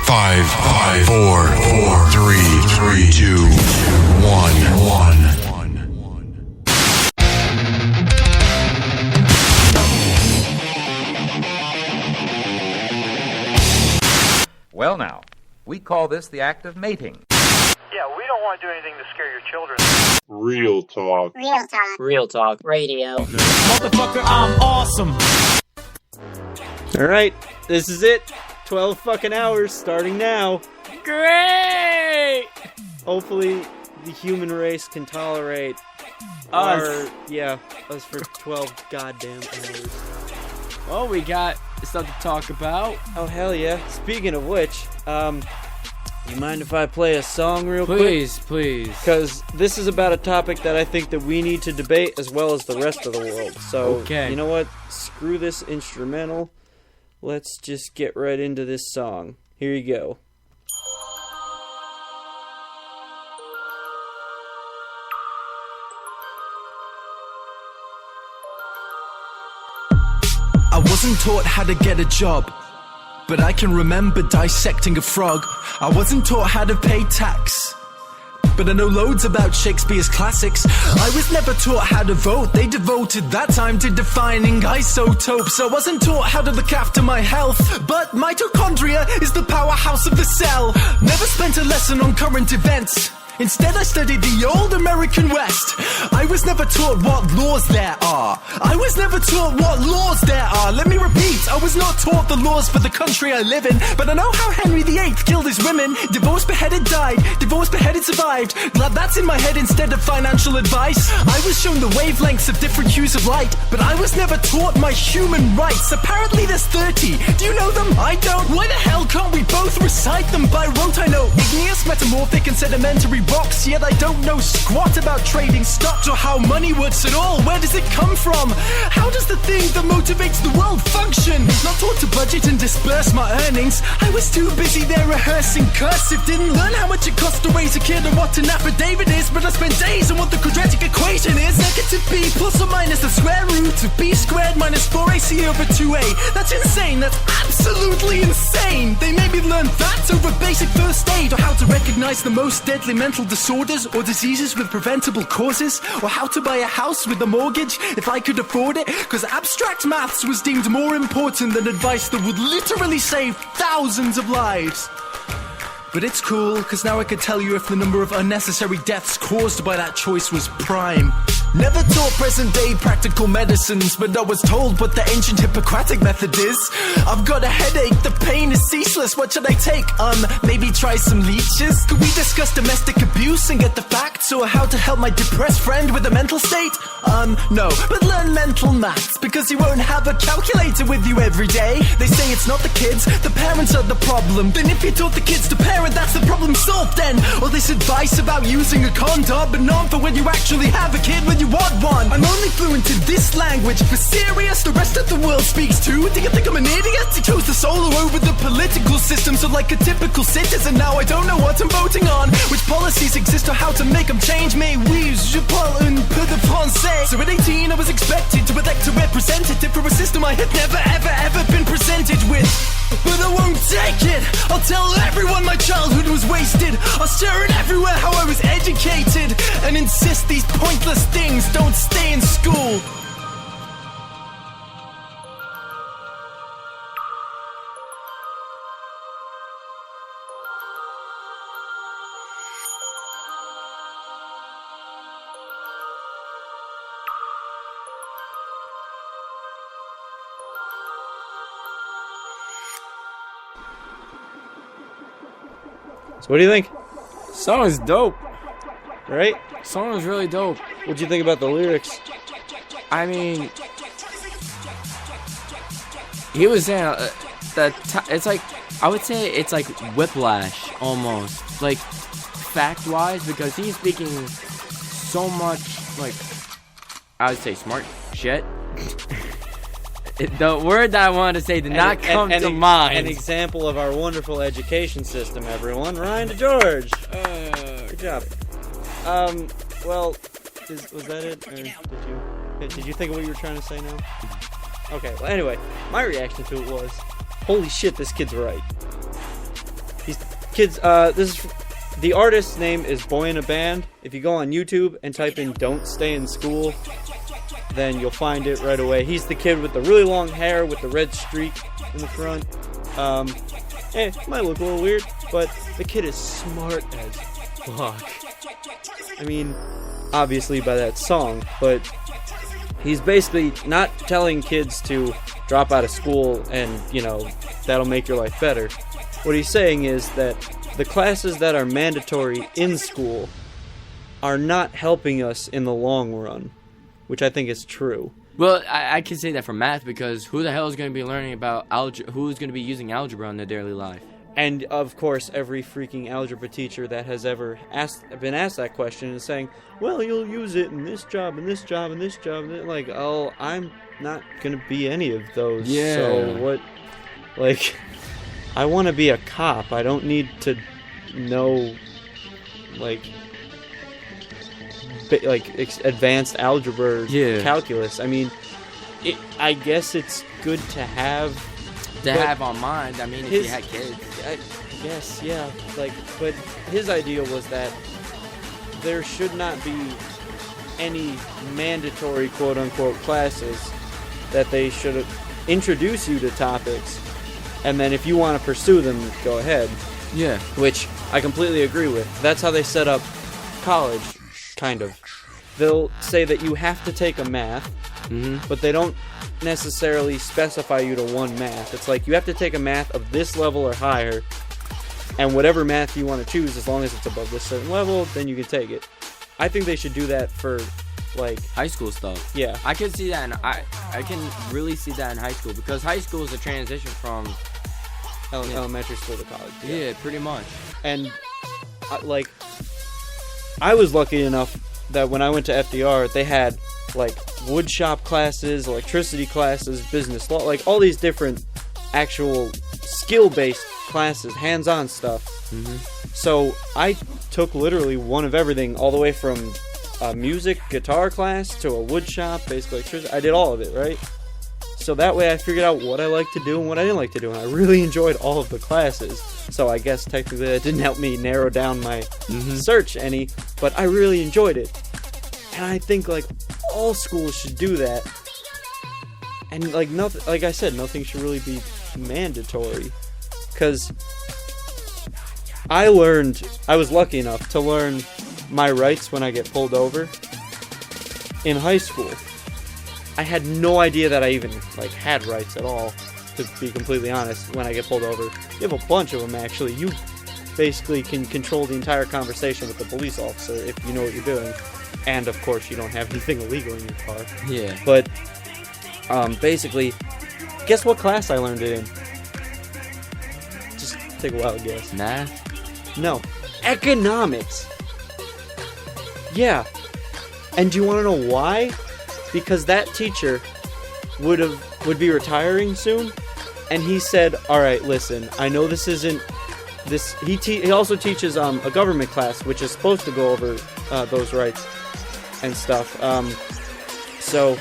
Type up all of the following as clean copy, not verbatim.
5, 4, 3, 2, 1. Well, now, we call this the act of mating. Yeah, we don't want to do anything to scare your children. Real talk. Real talk. Real talk. Radio. Motherfucker, I'm awesome. Alright, this is it. 12 fucking hours starting now. Great! Hopefully, the human race can tolerate Us. us for 12 goddamn hours. Well, we got stuff to talk about. Oh, hell yeah. Speaking of which, you mind if I play a song real quick? Please. Because this is about a topic that I think that we need to debate as well as the rest of the world. So, Okay. You know what? Screw this instrumental. Let's just get right into this song. Here you go. I wasn't taught how to get a job, but I can remember dissecting a frog. I wasn't taught how to pay tax, but I know loads about Shakespeare's classics. I was never taught how to vote. They devoted that time to defining isotopes. I wasn't taught how to look after my health, but mitochondria is the powerhouse of the cell. Never spent a lesson on current events. Instead, I studied the old American West. I was never taught what laws there are. I was never taught what laws there are. Let me repeat, I was not taught the laws for the country I live in, but I know how Henry VIII killed his women. Divorced, beheaded, died. Divorced, beheaded, survived. Glad that's in my head instead of financial advice. I was shown the wavelengths of different hues of light, but I was never taught my human rights. Apparently there's 30. Do you know them? I don't. Why the hell can't we both recite them by rote? I know igneous, metamorphic, and sedimentary rocks, yet I don't know squat about trading stocks or how money works at all. Where does it come from? How does the thing that motivates the world function? Not taught to budget and disperse my earnings. I was too busy there rehearsing cursive. Didn't learn how much it costs to raise a kid and what an affidavit is, but I spent days on what the quadratic equation is. Negative b plus or minus the square root of b squared minus 4ac over 2a. That's insane. That's absolutely insane. They made me learn that over basic first aid, or how to recognize the most deadly mental disorders or diseases with preventable causes, or how to buy a house with a mortgage if I could afford it, because abstract maths was deemed more important than advice that would literally save thousands of lives. But it's cool, because now I could tell you if the number of unnecessary deaths caused by that choice was prime. Never taught present-day practical medicines, but I was told what the ancient Hippocratic method is. I've got a headache, the pain is ceaseless, what should I take? Maybe try some leeches? Could we discuss domestic abuse and get the facts, or how to help my depressed friend with a mental state? No, but learn mental maths, because you won't have a calculator with you every day. They say it's not the kids, the parents are the problem. Then if you taught the kids to parent, that's the problem solved then. All this advice about using a condom, but not for when you actually have a kid when you want one. I'm only fluent in this language. For serious, the rest of the world speaks too. Do you think I'm an idiot? You chose the solo over the political system, so like a typical citizen, now I don't know what I'm voting on. Which policies exist or how to make them change. Mais oui, je parle un peu de français. So at 18 I was expected to elect a representative for a system I had never ever been presented with. But I won't take it. I'll tell everyone my childhood was wasted. I'll share it everywhere how I was educated, and insist these pointless things don't stay in school. So what do you think? Song is dope. Right? Song is really dope. What'd you think about the lyrics? I mean, he was saying it's like, I would say it's like whiplash almost, like fact-wise, because he's speaking so much, like, I would say smart shit. The word that I wanted to say did not come to mind. An example of our wonderful education system, everyone. Ryan to George. Good job. Well, was that it? Or did you think of what you were trying to say now? Okay, well, anyway, my reaction to it was, holy shit, this kid's right. Kids, the artist's name is Boy in a Band. If you go on YouTube and type in "Don't Stay in School," then you'll find it right away. He's the kid with the really long hair with the red streak in the front. Might look a little weird, but the kid is smart as fuck. I mean, obviously by that song, but he's basically not telling kids to drop out of school and, that'll make your life better. What he's saying is that the classes that are mandatory in school are not helping us in the long run, which I think is true. Well, I can say that for math, because who the hell is going to be learning about algebra? Who's going to be using algebra in their daily life? And, of course, every freaking algebra teacher that has ever been asked that question is saying, well, you'll use it in this job, and this job, and this job. And like, oh, I'm not going to be any of those. Yeah. So what, I want to be a cop. I don't need to know, advanced algebra or calculus. I mean, I guess it's good to have. On mind. I mean, if you had kids. I guess, yeah. But his idea was that there should not be any mandatory quote-unquote classes, that they should introduce you to topics, and then if you want to pursue them, go ahead. Yeah. Which I completely agree with. That's how they set up college, kind of. They'll say that you have to take a math, but they don't necessarily specify you to one math. It's like you have to take a math of this level or higher, and whatever math you want to choose, as long as it's above this certain level, then you can take it. I think they should do that for high school stuff. Yeah, I can see that, and I can really see that in high school, because high school is a transition from elementary school to college. Yeah, pretty much. And I was lucky enough that when I went to FDR, they had wood shop classes, electricity classes, business law, all these different actual skill-based classes, hands-on stuff. So I took literally one of everything, all the way from a music guitar class to a wood shop, basic electricity. I did all of it, right? So that way I figured out what I liked to do and what I didn't like to do, and I really enjoyed all of the classes. So I guess technically that didn't help me narrow down my search any, but I really enjoyed it. And I think all schools should do that. And nothing, like I said, nothing should really be mandatory. Cause I was lucky enough to learn my rights when I get pulled over in high school. I had no idea that I even had rights at all, to be completely honest. When I get pulled over, you have a bunch of them actually. You basically can control the entire conversation with the police officer if you know what you're doing. And, of course, you don't have anything illegal in your car. Yeah. But, basically, guess what class I learned it in? Just take a wild guess. Math? No. Economics. Yeah. And do you want to know why? Because that teacher would be retiring soon. And he said, alright, listen, I know this isn't... He also teaches a government class, which is supposed to go over those rights and stuff. So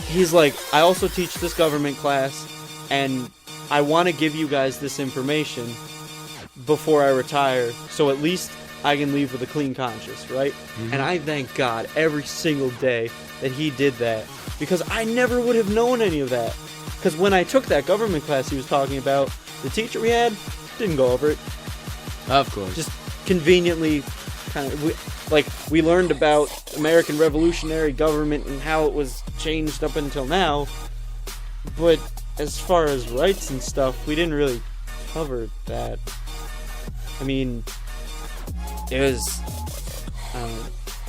he's like, I also teach this government class, and I want to give you guys this information before I retire, so at least I can leave with a clean conscience, right? And I thank God every single day that he did that, because I never would have known any of that. Because when I took that government class he was talking about, the teacher we had didn't go over it. Of course. Just conveniently kind of, we learned about American Revolutionary government and how it was changed up until now, but as far as rights and stuff, we didn't really cover that. I mean, it was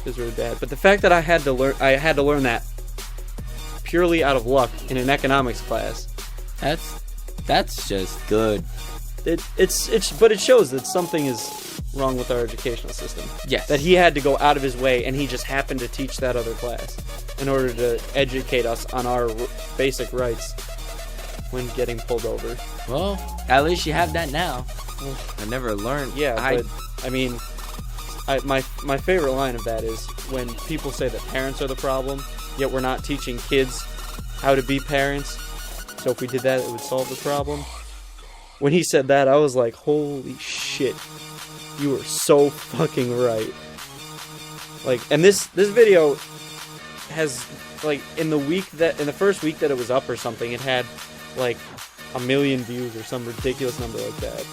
really bad. But the fact that I had to learn that purely out of luck in an economics class, that's just good. But it shows that something is wrong with our educational system. Yes. That he had to go out of his way, and he just happened to teach that other class in order to educate us on our basic rights when getting pulled over. Well, at least you have that now. I never learned. Yeah, but I mean, my favorite line of that is when people say that parents are the problem, yet we're not teaching kids how to be parents. So if we did that, it would solve the problem. when he said that, I was like, holy shit. You are so fucking right. Like, and this video has, like, in the first week that it was up or something, it had, like, 1 million views or some ridiculous number like that.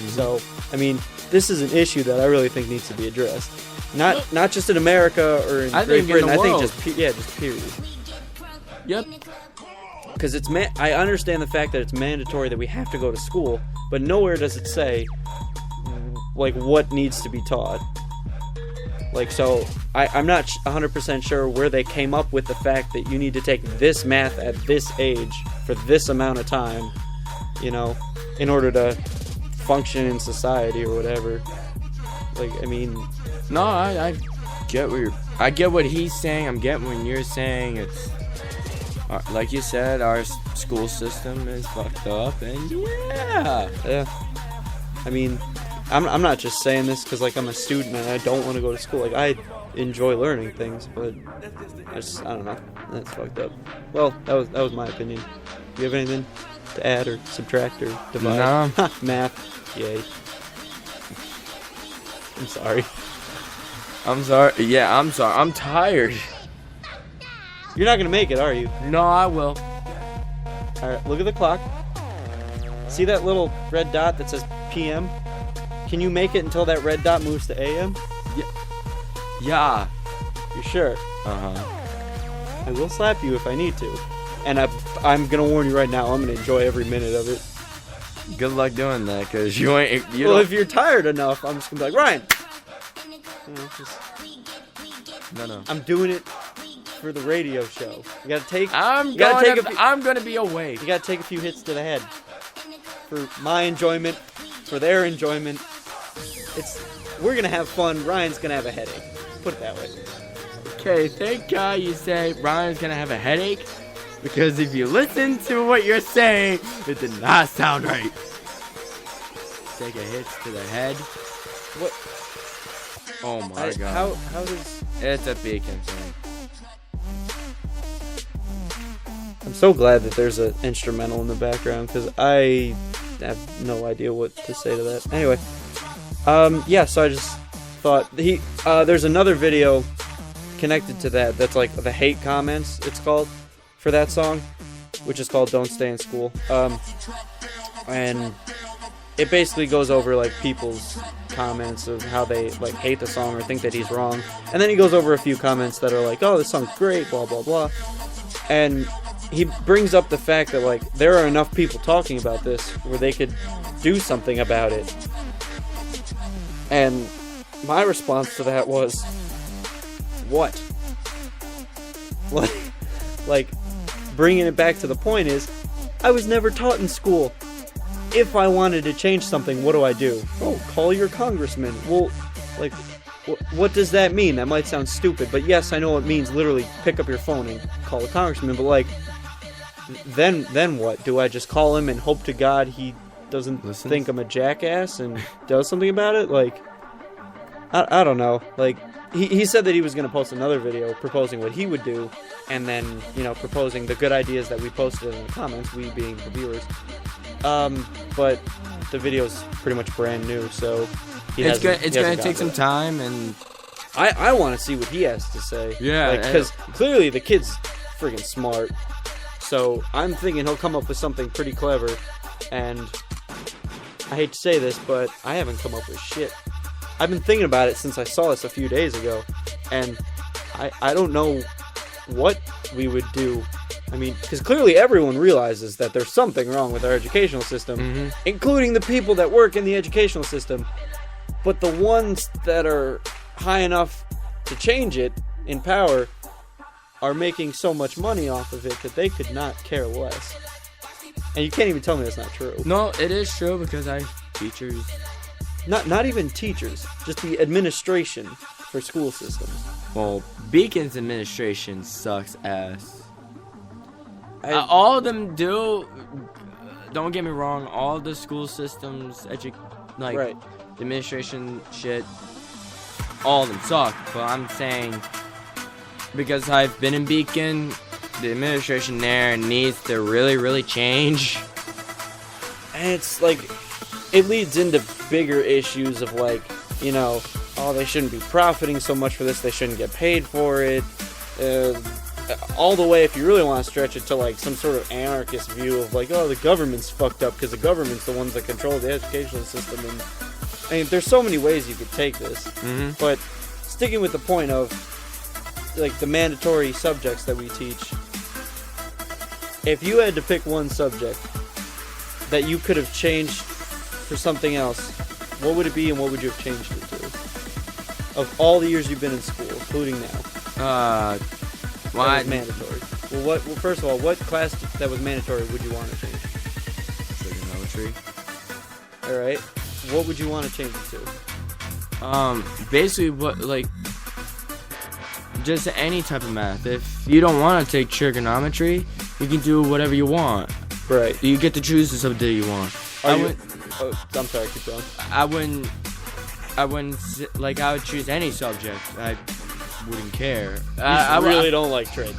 So, I mean, this is an issue that I really think needs to be addressed. Not just in America or in Great Britain. I think just period. Yep. Because I understand the fact that it's mandatory that we have to go to school, but nowhere does it say, like, what needs to be taught. Like, so, I'm not 100% sure where they came up with the fact that you need to take this math at this age for this amount of time, you know, in order to function in society or whatever. Like, I mean... No, I get what he's saying. I'm getting what you're saying. It's... like you said, our school system is fucked up, and yeah. I mean, I'm not just saying this because, like, I'm a student and I don't want to go to school. Like, I enjoy learning things, but I don't know. That's fucked up. Well, that was my opinion. Do you have anything to add or subtract or divide? No. Math. Yay. I'm sorry. I'm sorry. Yeah, I'm sorry. I'm tired. You're not gonna make it, are you? No, I will. Alright, look at the clock. See that little red dot that says PM? Can you make it until that red dot moves to AM? Yeah. You're sure? Uh-huh. I will slap you if I need to. And I'm gonna warn you right now, I'm gonna enjoy every minute of it. Good luck doing that, because you ain't... Well, if you're tired enough, I'm just gonna be like, Ryan! No. I'm doing it for the radio show. You gotta take... I'm gonna be awake. You gotta take a few hits to the head. For my enjoyment, for their enjoyment. We're gonna have fun, Ryan's gonna have a headache. Put it that way. Okay, thank God you say Ryan's gonna have a headache, because if you listen to what you're saying, it did not sound right. Take a hit to the head. What? Oh my God. How does... It's a beacon thing. I'm so glad that there's an instrumental in the background, because I have no idea what to say to that. Anyway, yeah, so I just thought there's another video connected to that that's like the hate comments, it's called, for that song, which is called Don't Stay in School. And it basically goes over like people's comments of how they like hate the song or think that he's wrong. And then he goes over a few comments that are like, oh, this song's great, blah, blah, blah. And he brings up the fact that, like, there are enough people talking about this where they could do something about it. And my response to that was, what? Like, bringing it back to the point is, I was never taught in school. If I wanted to change something, what do? Oh, call your congressman. Well, like, what does that mean? That might sound stupid, but yes, I know it means literally pick up your phone and call a congressman, but like, then what? Do I just call him and hope to God he doesn't think I'm a jackass and does something about it? Like, I don't know. Like, he said that he was going to post another video proposing what he would do, and then, you know, proposing the good ideas that we posted in the comments, we being the viewers. But the video's pretty much brand new, so it's gonna take some time, and I want to see what he has to say. Yeah, because clearly the kid's friggin' smart. So I'm thinking he'll come up with something pretty clever. And I hate to say this, but I haven't come up with shit. I've been thinking about it since I saw this a few days ago, and I don't know what we would do. I mean, because clearly everyone realizes that there's something wrong with our educational system, including the people that work in the educational system. But the ones that are high enough to change it in power are making so much money off of it that they could not care less. And you can't even tell me that's not true. No, it is true, because teachers... Not even teachers, just the administration for school systems. Well, Beacon's administration sucks ass. All of them do. Don't get me wrong. All the school systems, right. The administration shit, all of them suck. But I'm saying, because I've been in Beacon, the administration there needs to really, really change. And it's like, it leads into bigger issues of like, you know, oh, they shouldn't be profiting so much for this, they shouldn't get paid for it. All the way, if you really want to stretch it to like some sort of anarchist view of like, oh, the government's fucked up because the government's the ones that control the educational system. And I mean, there's so many ways you could take this, but sticking with the point of like the mandatory subjects that we teach, if you had to pick one subject that you could have changed for something else, what would it be and what would you have changed it to? Of all the years you've been in school, including now. Why? That was mandatory. Well, first of all, what class that was mandatory would you want to change? Trigonometry. Alright. What would you want to change it to? Basically, what, like, just any type of math. If you don't want to take trigonometry, you can do whatever you want. Right. You get to choose the subject you want. I'm sorry, keep going. I wouldn't, like, I would choose any subject. I wouldn't care. I really don't like trig.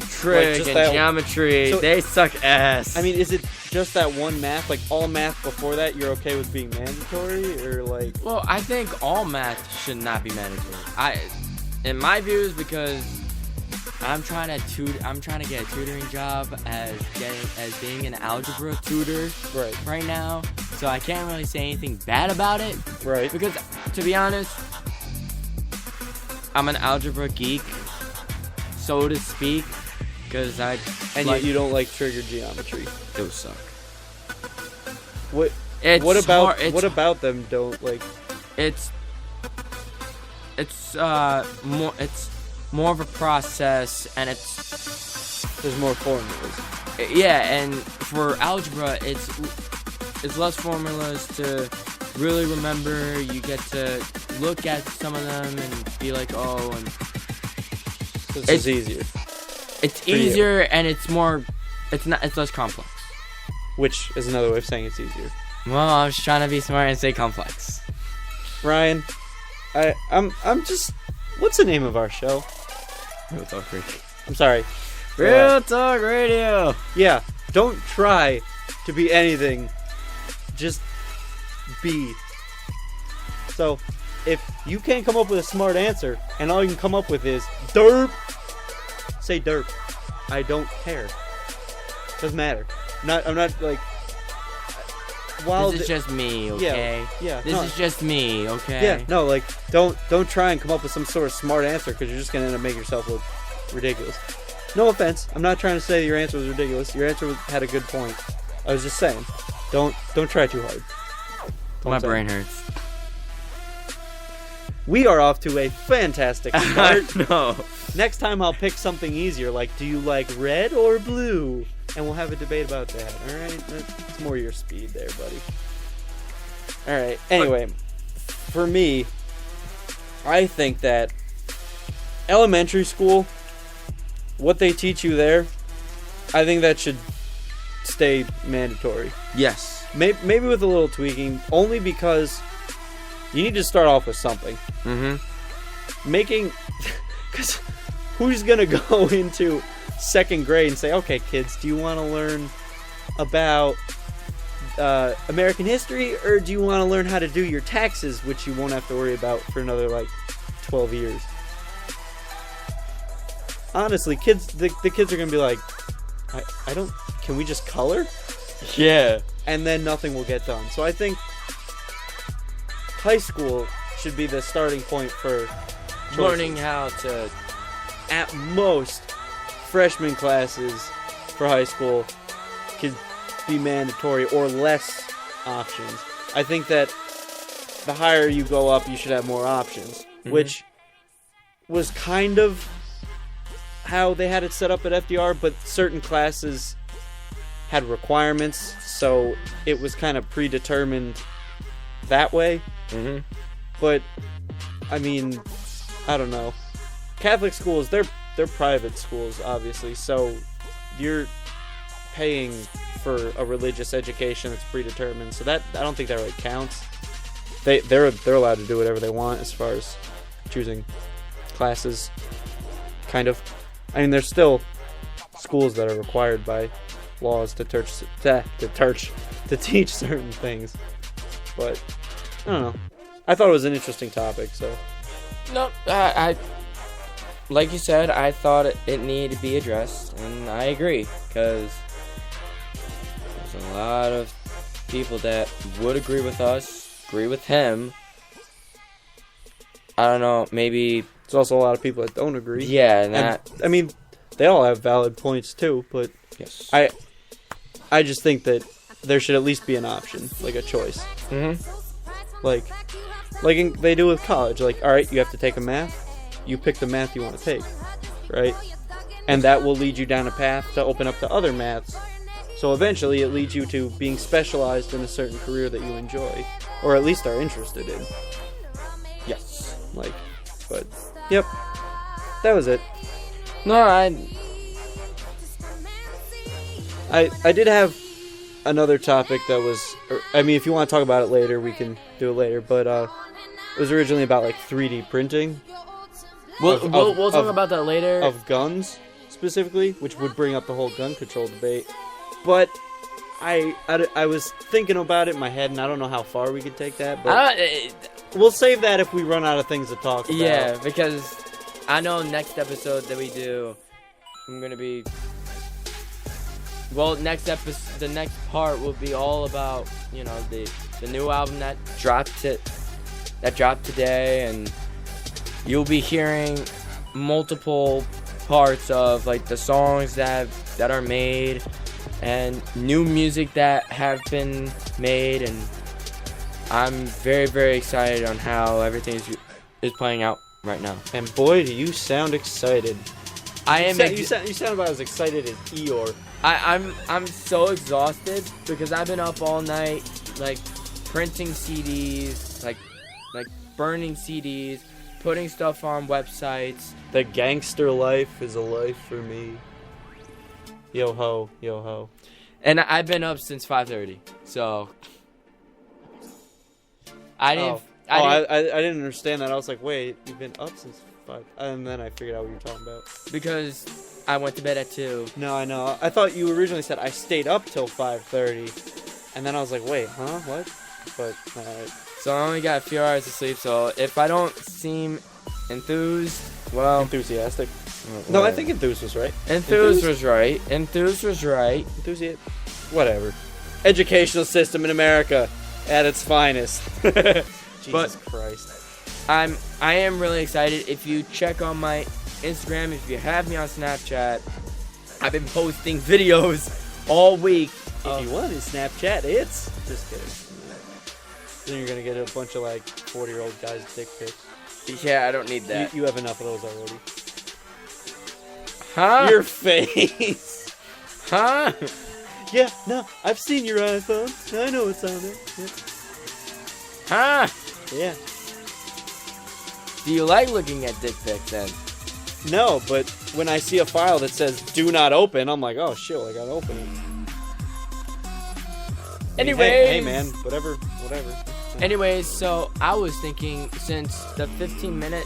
Trig like and geometry, they suck ass. I mean, is it just that one math? Like, all math before that, you're okay with being mandatory? Or, like... Well, I think all math should not be mandatory. In my views, because I'm trying to get a tutoring job as being an algebra tutor right now. So I can't really say anything bad about it. Right. Because, to be honest, I'm an algebra geek, so to speak. Because yet you don't like trig or geometry. Those suck. What about them don't like? It's more of a process, and there's more formulas. Yeah, and for algebra, it's less formulas to really remember. You get to look at some of them and be like, oh, and this is easier. It's easier, and it's less complex. Which is another way of saying it's easier. Well, I was trying to be smart and say complex. Ryan, I'm just. What's the name of our show? Real Talk Radio. I'm sorry. Real Talk Radio. Yeah, don't try to be anything. Just be. So, if you can't come up with a smart answer, and all you can come up with is derp, say derp. I don't care. Doesn't matter. I'm not like. This is just me, okay? Yeah. This is just me, okay? Yeah. No, like don't try and come up with some sort of smart answer because you're just gonna end up making yourself look ridiculous. No offense. I'm not trying to say your answer was ridiculous. Your answer had a good point. I was just saying, don't try too hard. My brain hurts. We are off to a fantastic start. No. Next time I'll pick something easier, like do you like red or blue? And we'll have a debate about that, alright? It's more your speed there, buddy. Alright, anyway. For me, I think that elementary school, what they teach you there, I think that should stay mandatory. Yes. Maybe with a little tweaking, only because you need to start off with something. Because who's going to go into second grade and say, okay, kids, do you want to learn about American history, or do you want to learn how to do your taxes, which you won't have to worry about for another, 12 years? Honestly, the kids are going to be like, I don't, can we just color? Yeah. And then nothing will get done. So I think high school should be the starting point for choices. Learning how to... At most, freshman classes for high school could be mandatory or less options. I think that the higher you go up, you should have more options, which was kind of how they had it set up at FDR, but certain classes had requirements, so it was kind of predetermined that way. But, I mean, I don't know. Catholic schools, they're private schools, obviously, so you're paying for a religious education that's predetermined, so that I don't think that really counts. They're allowed to do whatever they want as far as choosing classes, kind of. I mean, there's still schools that are required by laws to to teach certain things. But I don't know. I thought it was an interesting topic, so. No, I like you said, I thought it needed to be addressed, and I agree, because there's a lot of people that would agree with us, agree with him. I don't know, maybe... There's also a lot of people that don't agree. Yeah, and I mean, they all have valid points, too, but yes. I just think that there should at least be an option, like a choice. Mm-hmm. Like they do with college. Like, all right, you have to take a math. You pick the math you want to take, right? And that will lead you down a path to open up to other maths. So eventually it leads you to being specialized in a certain career that you enjoy, or at least are interested in. Yes. Like, but, yep. That was it. No, I did have another topic that was, I mean, if you want to talk about it later, we can do it later, but it was originally about, like, 3D printing. We'll talk about that later. Of guns, specifically, which would bring up the whole gun control debate. But I was thinking about it in my head, and I don't know how far we could take that, but we'll save that if we run out of things to talk about. Yeah, because I know next episode that we do, I'm going to be... Well, the next part will be all about, you know, the new album that dropped today, and you'll be hearing multiple parts of, like, the songs that are made and new music that have been made, and I'm very, very excited on how everything is playing out right now. And boy, do you sound excited. I am. You sound about as excited as Eeyore. I'm so exhausted because I've been up all night, like, printing CDs, like burning CDs, putting stuff on websites. The gangster life is a life for me. Yo ho, yo ho. And I've been up since 5:30, so I didn't. I didn't understand that. I was like, wait, you've been up since 5, and then I figured out what you were talking about. Because I went to bed at 2. No, I know. I thought you originally said I stayed up till 5:30, and then I was like, wait, huh, what? But alright. So I only got a few hours of sleep. So if I don't seem enthused, well, enthusiastic. No, I think enthused was right. Enthused was right. Enthusiastic. Whatever. Educational system in America at its finest. Jesus Christ. I am really excited. If you check on my Instagram, if you have me on Snapchat, I've been posting videos all week. If you want to Snapchat, it's just kidding. Then you're gonna get a bunch of like 40-year-old guys' dick pics. Yeah, I don't need that. You have enough of those already. Huh? Your face. Huh? Yeah, no, I've seen your iPhone. I know what's on there. Huh? Yeah. Do you like looking at dick pics then? No, but when I see a file that says "Do not open," I'm like, oh shit, I gotta open it. Anyways, hey man, whatever. Anyways, so I was thinking, since the 15-minute,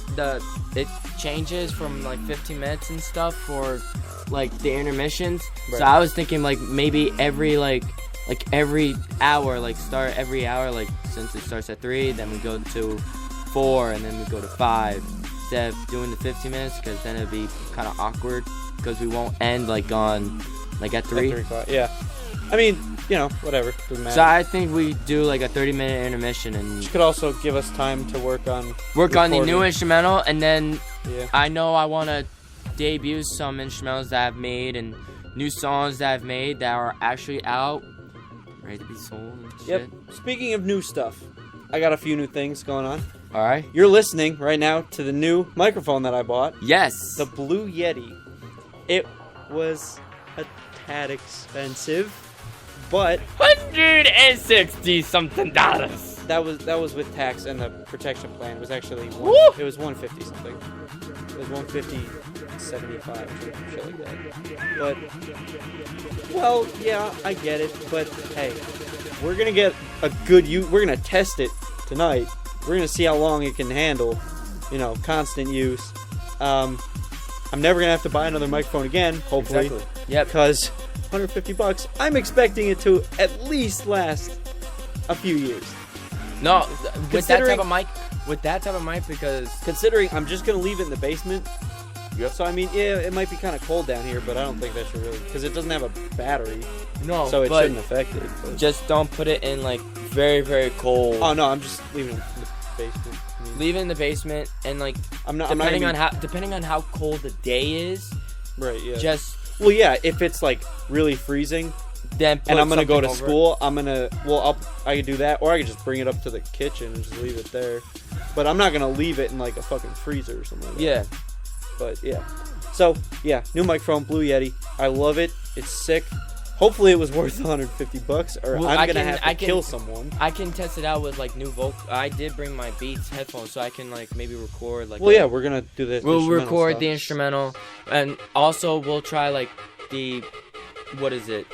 it changes from like 15 minutes and stuff for like the intermissions. Right. So I was thinking like maybe every hour, like start every hour, like since it starts at 3, then we go to 4, and then we go to 5. Instead of doing the 15 minutes, because then it'd be kind of awkward, because we won't end like on like at 3. At 3 yeah. I mean, you know, whatever. Doesn't matter. So I think we do like a 30-minute intermission, and which could also give us time to work on the new instrumental, and then yeah. I know I want to debut some instrumentals that I've made and new songs that I've made that are actually out, ready to be sold and shit. Yep. Speaking of new stuff, I got a few new things going on. All right. You're listening right now to the new microphone that I bought. Yes. The Blue Yeti. It was a tad expensive, but $160-something. That was with tax and the protection plan. It was actually it was $150 something. It was $150.75, shit like that. But well, yeah, I get it. But hey, we're gonna get a good use. We're gonna test it tonight. We're gonna see how long it can handle, you know, constant use. I'm never gonna have to buy another microphone again, hopefully. Exactly. Yep. Because $150, I'm expecting it to at least last a few years. No, with that Considering- type of mic, because Considering I'm just gonna leave it in the basement. Yep. So I mean, yeah, it might be kind of cold down here, but I don't think that should really, because it doesn't have a battery, no, so it but shouldn't affect it. But. just don't put it in like very, very cold. Oh no, I'm just leaving it in the basement. I mean, Leave it in the basement, and like I'm not depending gonna on how cold the day is, right, yeah. just Well, yeah, if it's like really freezing, then put and I'm gonna go to something over school, I could do that, or I could just bring it up to the kitchen and just leave it there. But I'm not gonna leave it in like a fucking freezer or something like it. Yeah. that. But yeah. So yeah, new microphone, Blue Yeti. I love it. It's sick. Hopefully it was worth $150, or Well, I'm gonna have to kill someone. I can test it out with like new vocal. I did bring my Beats headphones, so I can like maybe record like. Well, yeah, we're gonna do this. We'll record the instrumental, and also we'll try like the, what is it?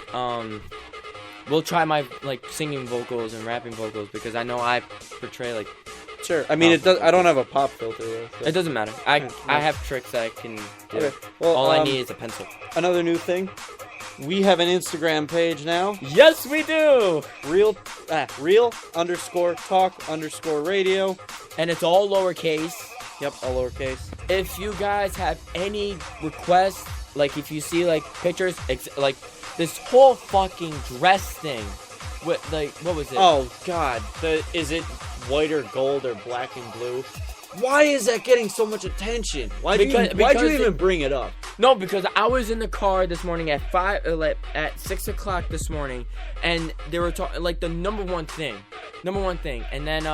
We'll try my like singing vocals and rapping vocals, because I know I portray like. Sure. I mean, it does. I don't have a pop filter though. So. It doesn't matter. I Yeah. have tricks that I can do. Okay. Well, all I need is a pencil. Another new thing. We have an Instagram page now. Yes, we do. Real _talk_radio. And it's all lowercase. Yep, all lowercase. If you guys have any requests, like if you see like pictures, like this whole fucking dress thing, with like what was it? Oh God, is it white or gold or black and blue? Why is that getting so much attention? Why'd you even bring it up? No, because I was in the car this morning at 6 o'clock this morning, and they were talking like the number one thing, and then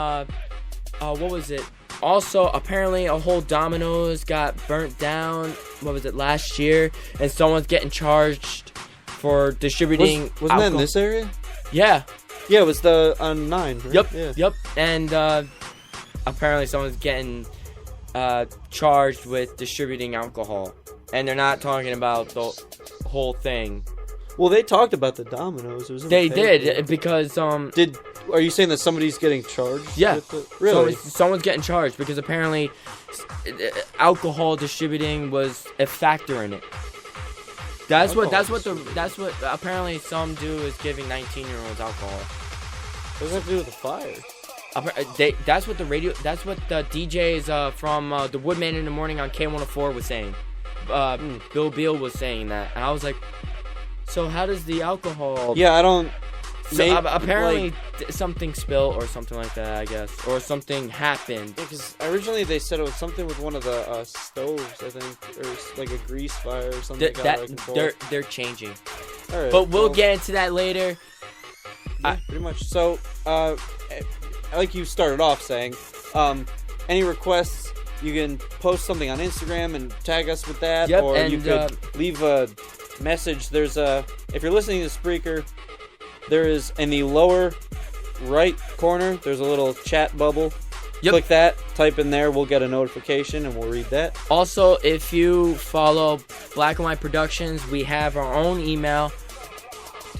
what was it? Also, apparently a whole Domino's got burnt down. What was it, last year? And someone's getting charged for distributing. Wasn't that in this area? Yeah. Yeah, it was the on 9. Right? Yep. Yeah. Yep. And apparently someone's getting charged with distributing alcohol, and they're not talking about the whole thing. Well, they talked about the Domino's. It was in They the paper. did, because Are you saying that somebody's getting charged? Yeah. with really? Someone's getting charged because apparently alcohol distributing was a factor in it. That's what apparently some do, is giving 19-year-olds alcohol. What does that have to do with the fire? That's what the DJs from the Woodman in the Morning on K104 was saying. Bill Beal was saying that, and I was like, so how does the alcohol? Yeah, I don't. Apparently something spilled or something like that, I guess, or something happened. Because originally they said it was something with one of the stoves, I think, or like a grease fire or something. They're changing. All right, But we'll get into that later. Yeah, pretty much. So, like you started off saying, any requests, you can post something on Instagram and tag us with that, Yep, or and, you could leave a message. There's if you're listening to Spreaker, there is in the lower right corner, there's a little chat bubble. Yep. Click that, type in there, we'll get a notification and we'll read that. Also, if you follow Black and White Productions, we have our own email.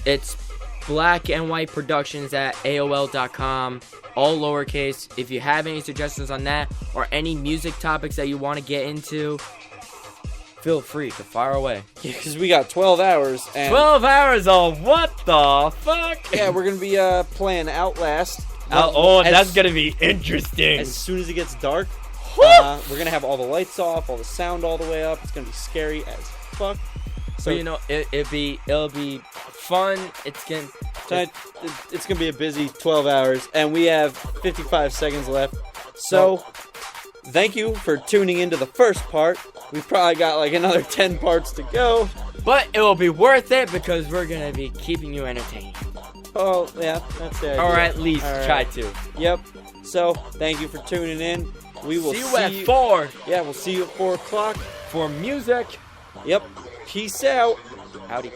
It's blackandwhiteproductions@aol.com, all lowercase. If you have any suggestions on that, or any music topics that you want to get into, feel free to fire away. Yeah, because we got 12 hours. And 12 hours of what the fuck? yeah, we're going to be playing Outlast. That's going to be interesting. As soon as it gets dark, we're going to have all the lights off, all the sound all the way up. It's going to be scary as fuck. So, you know, it'll be fun. It's going to be a busy 12 hours, and we have 55 seconds left. So, thank you for tuning into the first part. We've probably got like another 10 parts to go. But it will be worth it, because we're going to be keeping you entertained. Oh, yeah, that's the idea. Or at least try to. Yep. So, thank you for tuning in. We will see you at 4. Yeah, we'll see you at 4 o'clock. For music. Yep. Peace out. Howdy.